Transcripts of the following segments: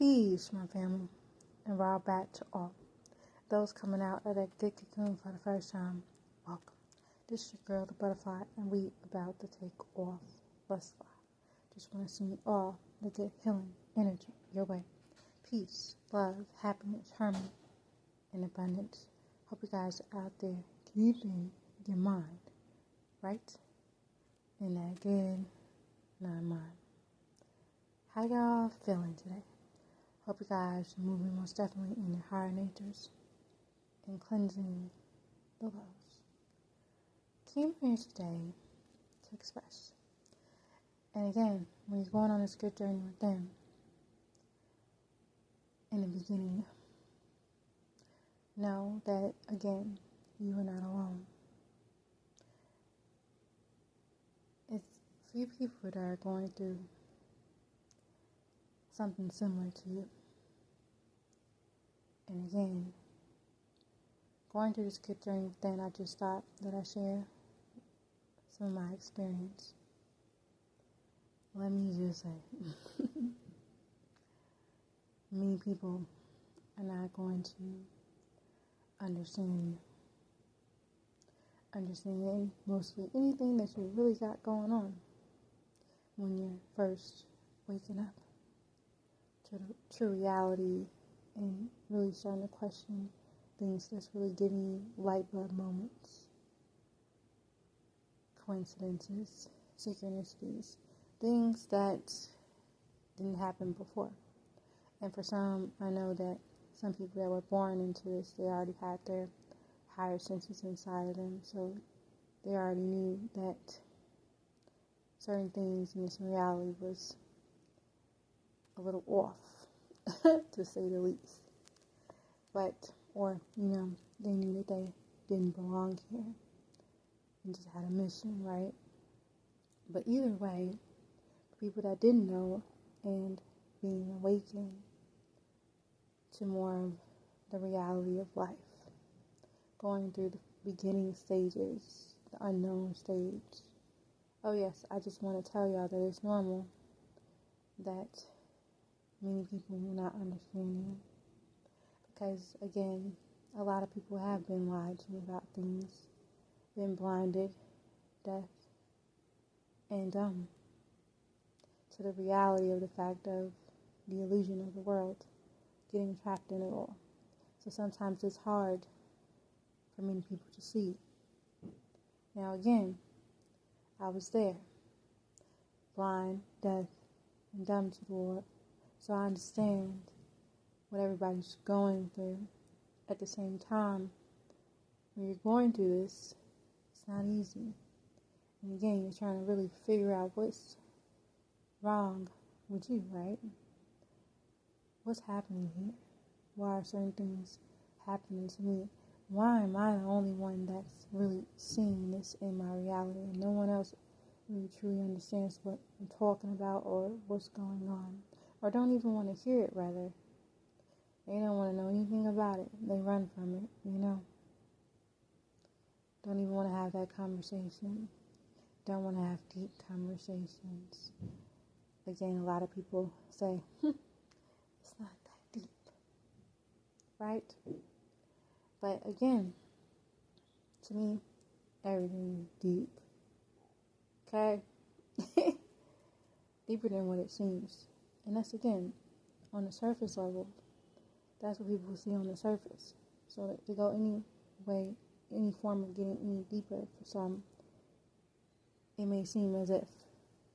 Peace, my family, and raw back to all. Those coming out of that good cocoon for the first time, welcome. This is your girl, the butterfly, and we about to take off. Let's fly. Just want to send all the good healing energy your way. Peace, love, happiness, harmony, and abundance. Hope you guys are out there keeping your mind right in that good mind. How y'all feeling today? Hope you guys are moving most definitely in your higher natures and cleansing the lows. Came here today to express. And again, when you're going on this good journey with them, in the beginning, know that, again, you are not alone. It's few people that are going through something similar to you. And again, going through this good journey within, I just thought that I share some of my experience. Let me just say, many people are not going to understand mostly anything that you really got going on when you're first waking up to the true reality and really starting to question things that's really giving you light bulb moments, coincidences, synchronicities, things that didn't happen before. And for some, I know that some people that were born into this, they already had their higher senses inside of them, so they already knew that certain things in this reality was a little off, to say the least. They knew that they didn't belong here and just had a mission, right? But either way, for people that didn't know and being awakened to more of the reality of life, going through the beginning stages, the unknown stage. Oh yes, I just want to tell y'all that it's normal that many people will not understand you. Because, again, a lot of people have been lied to about things, been blinded, deaf, and dumb to the reality of the fact of the illusion of the world, getting trapped in it all. So sometimes it's hard for many people to see. Now, again, I was there, blind, deaf, and dumb to the world, so I understand what everybody's going through. At the same time, when you're going through this, it's not easy. And again, you're trying to really figure out what's wrong with you, right? What's happening here? Why are certain things happening to me? Why am I the only one that's really seeing this in my reality and no one else really truly understands what I'm talking about or what's going on? Or don't even want to hear it, rather. They don't want to know anything about it. They run from it, Don't even want to have that conversation. Don't want to have deep conversations. Again, a lot of people say, it's not that deep, right? But again, to me, everything is deep, okay? Deeper than what it seems. And that's, again, on the surface level. That's what people see on the surface. So that to go any way, any form of getting any deeper, for some, it may seem as if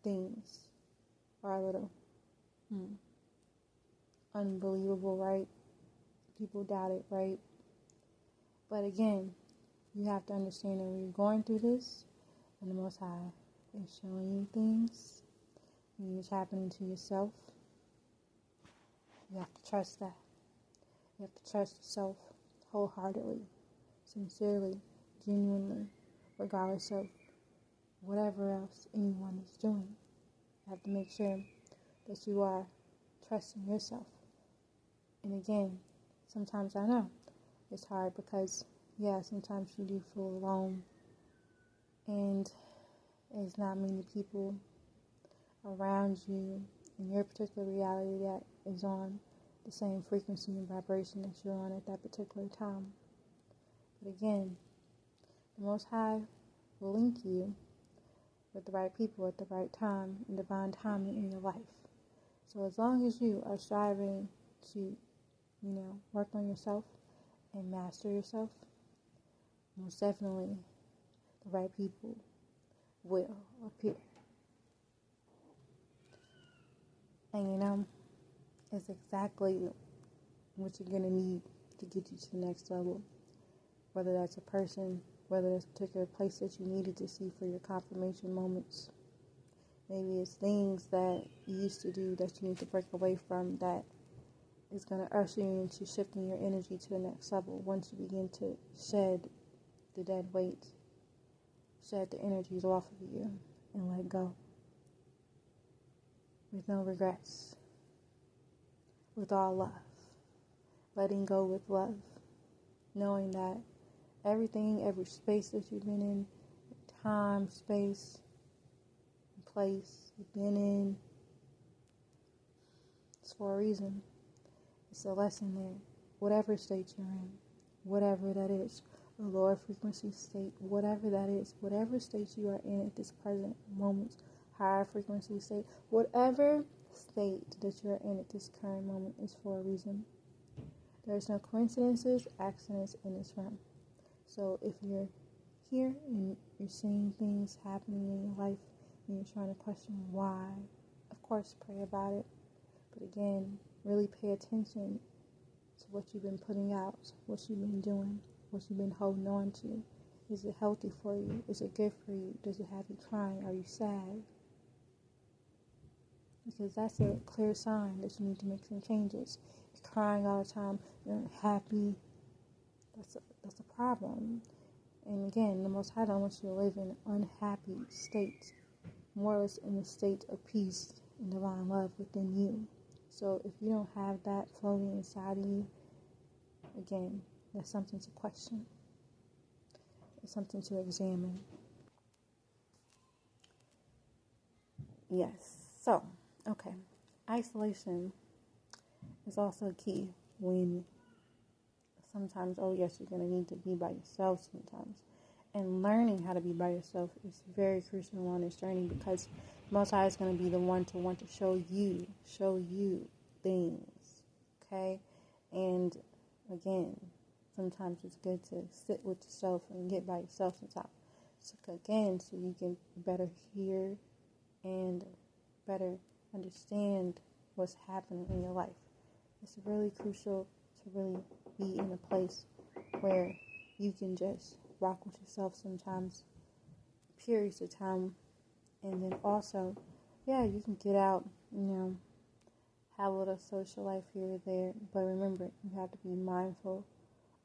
things are a little unbelievable, right? People doubt it, right? But again, you have to understand that when you're going through this, and the Most High is showing you things, and it's happening to yourself, you have to trust that. You have to trust yourself wholeheartedly, sincerely, genuinely, regardless of whatever else anyone is doing. You have to make sure that you are trusting yourself. And again, sometimes I know it's hard because, sometimes you do feel alone. And there's not many people around you in your particular reality that is on the same frequency and vibration that you're on at that particular time. But again, the Most High will link you with the right people at the right time and divine timing in your life. So as long as you are striving to, work on yourself and master yourself, most definitely the right people will appear. And it's exactly what you're going to need to get you to the next level. Whether that's a person, whether that's a particular place that you needed to see for your confirmation moments. Maybe it's things that you used to do that you need to break away from that is going to usher you into shifting your energy to the next level once you begin to shed the dead weight, shed the energies off of you, and let go. With no regrets. With all love. Letting go with love. Knowing that everything, every space that you've been in, time, space, place you've been in, it's for a reason. It's a lesson there. Whatever state you're in, whatever that is, a lower frequency state, whatever that is, whatever state you are in at this present moment, higher frequency state, whatever state that you're in at this current moment is for a reason. There's no coincidences, accidents in this realm. So if you're here and you're seeing things happening in your life and you're trying to question why, of course pray about it. But again, really pay attention to what you've been putting out, what you've been doing, what you've been holding on to. Is it healthy for you? Is it good for you? Does it have you crying? Are you sad? Because that's a clear sign that you need to make some changes. You're crying all the time, you're unhappy. That's a problem. And again, the Most High don't want you to live in an unhappy state, more or less in a state of peace and divine love within you. So if you don't have that floating inside of you, again, that's something to question. It's something to examine. Yes. So, okay. Isolation is also key when sometimes, yes, you're going to need to be by yourself sometimes. And learning how to be by yourself is very crucial on this journey because Most High is going to be the one to want to show you things, okay? And again, sometimes it's good to sit with yourself and get by yourself sometimes. So again, so you can better hear and better understand what's happening in your life. It's really crucial to really be in a place where you can just rock with yourself sometimes, periods of time, and then also, you can get out, have a little social life here or there, but remember, you have to be mindful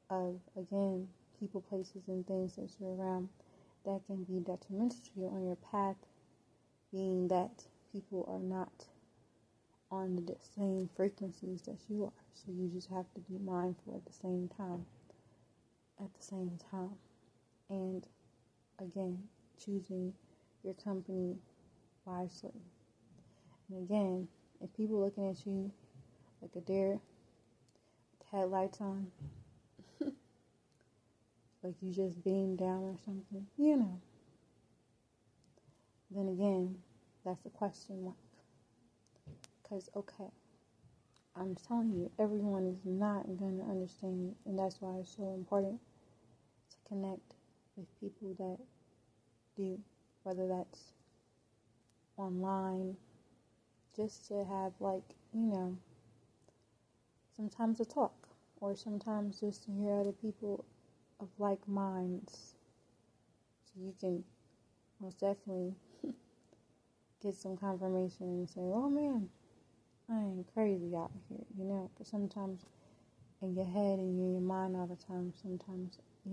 of, again, people, places, and things that you're around that can be detrimental to you on your path, being that people are not on the same frequencies that you are. So you just have to be mindful at the same time. And again, choosing your company wisely. And again, if people looking at you like a deer with headlights on, like you just beamed down or something, then again, that's a question mark. Because, okay, I'm telling you, everyone is not going to understand, and that's why it's so important to connect with people that do, whether that's online, just to have, sometimes a talk, or sometimes just to hear other people of like minds, so you can most definitely get some confirmation and say, oh man, I ain't crazy out here, because sometimes in your head and in your mind all the time, sometimes you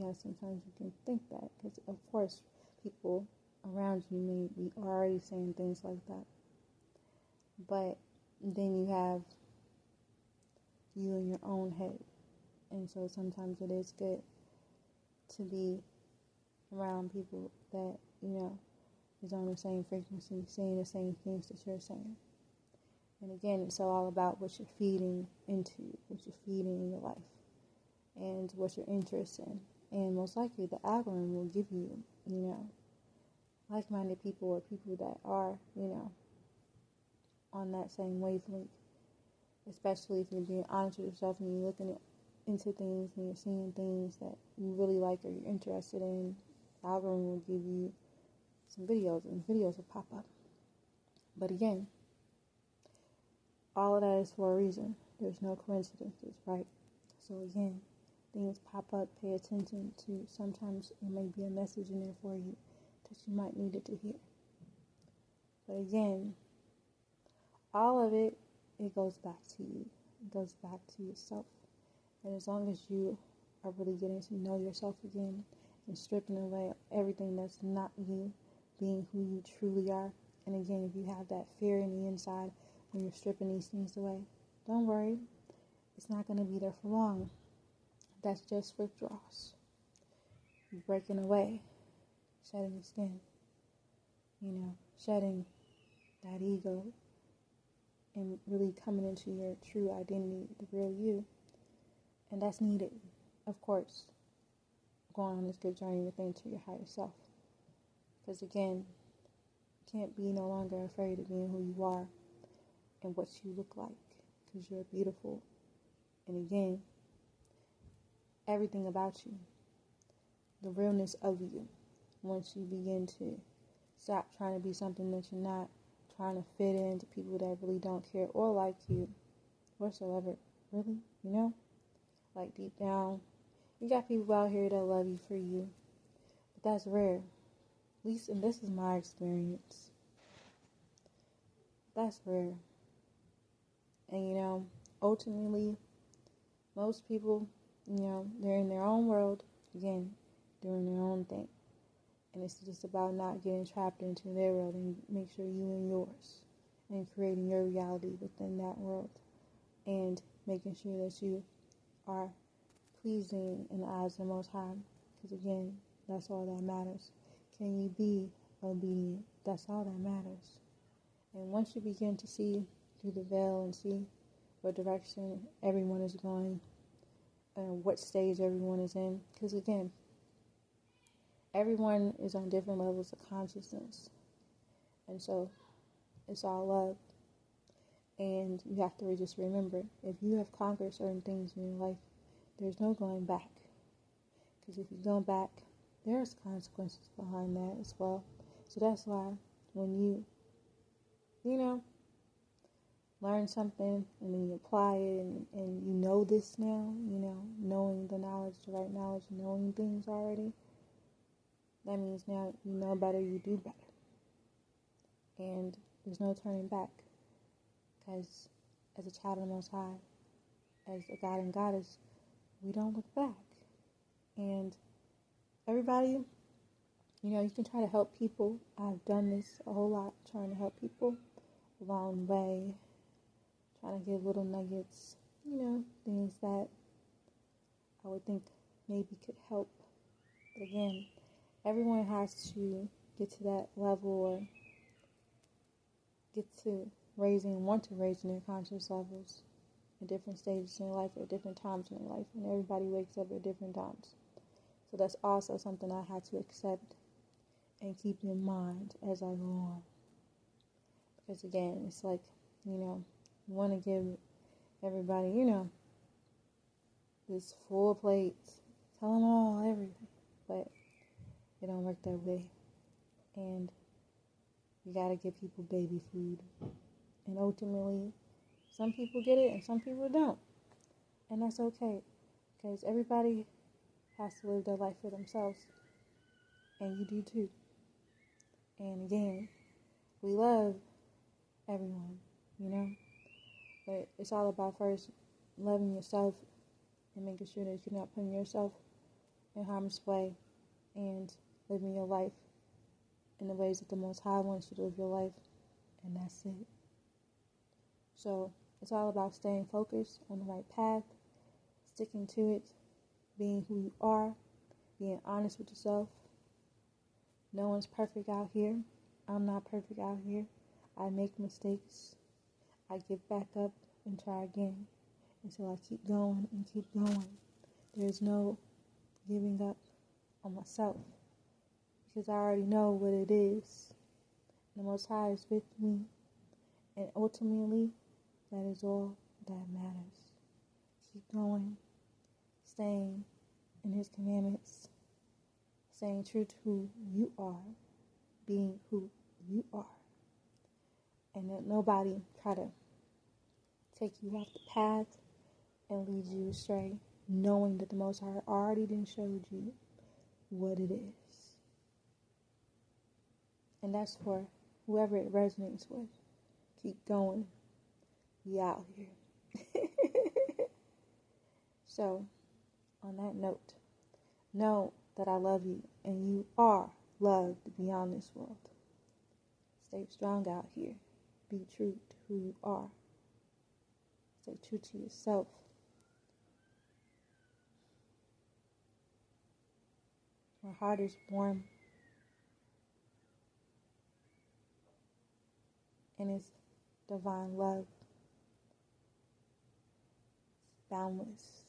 can think that, because of course people around you may be already saying things like that, but then you have you in your own head, and so sometimes it is good to be around people that, is on the same frequency, saying the same things that you're saying. And again, it's all about what you're feeding into, what you're feeding in your life, and what you're interested in. And most likely the algorithm will give you, like-minded people or people that are, on that same wavelength. Especially if you're being honest with yourself and you're looking into things and you're seeing things that you really like or you're interested in. The algorithm will give you some videos and videos will pop up. But again, all of that is for a reason. There's no coincidences, right? So again, things pop up, pay attention to. Sometimes it may be a message in there for you that you might need it to hear. But again, all of it goes back to you. It goes back to yourself. And as long as you are really getting to know yourself again and stripping away everything that's not you, being who you truly are. And again, if you have that fear in the inside when you're stripping these things away, don't worry. It's not going to be there for long. That's just withdrawals. You're breaking away, shedding your skin, shedding that ego and really coming into your true identity, the real you. And that's needed, of course, going on this good journey within to your higher self. Because again, you can't be no longer afraid of being who you are and what you look like, because you're beautiful. And again, everything about you, the realness of you, once you begin to stop trying to be something that you're not, trying to fit into people that really don't care or like you whatsoever, really, like deep down, you got people out here that love you for you, but that's rare. At least, and this is my experience, that's rare. And ultimately, most people, they're in their own world, again, doing their own thing. And it's just about not getting trapped into their world and make sure you in yours and creating your reality within that world and making sure that you are pleasing in the eyes of the Most High. Because again, that's all that matters. Can you be obedient? That's all that matters. And once you begin to see through the veil and see what direction everyone is going and what stage everyone is in, because again, everyone is on different levels of consciousness. And so it's all love. And you have to just remember, if you have conquered certain things in your life, there's no going back. Because if you go back, there's consequences behind that as well. So that's why when you, learn something and then you apply it and you know this now, knowing the knowledge, the right knowledge, knowing things already, that means now you know better, you do better. And there's no turning back. Because as a child of the Most High, as a God and Goddess, we don't look back. And everybody, you can try to help people. I've done this a whole lot, trying to help people along the way, trying to give little nuggets, things that I would think maybe could help. But again, everyone has to get to that level or get to want to raise in their conscious levels at different stages in their life or at different times in their life. And everybody wakes up at different times. So that's also something I had to accept and keep in mind as I go on. Because again, it's like, you want to give everybody, this full plate, tell them all everything. But it don't work that way. And you got to give people baby food. And ultimately, some people get it and some people don't. And that's okay. Because everybody has to live their life for themselves. And you do too. And again, we love everyone, But it's all about first loving yourself and making sure that you're not putting yourself in harm's way and living your life in the ways that the Most High wants you to live your life. And that's it. So it's all about staying focused on the right path, sticking to it, being who you are, being honest with yourself. No one's perfect out here. I'm not perfect out here. I make mistakes. I get back up and try again until I keep going and keep going. There's no giving up on myself because I already know what it is. The Most High is with me, and ultimately, that is all that matters. Keep going, staying in His commandments, staying true to who you are, being who you are, and let nobody try to take you off the path and lead you astray, knowing that the Most High already done showed you what it is. And that's for whoever it resonates with. Keep going. We out here. So, on that note, know that I love you and you are loved beyond this world. Stay strong out here. Be true to who you are. Stay true to yourself. My heart is warm. And it's divine love. It's boundless.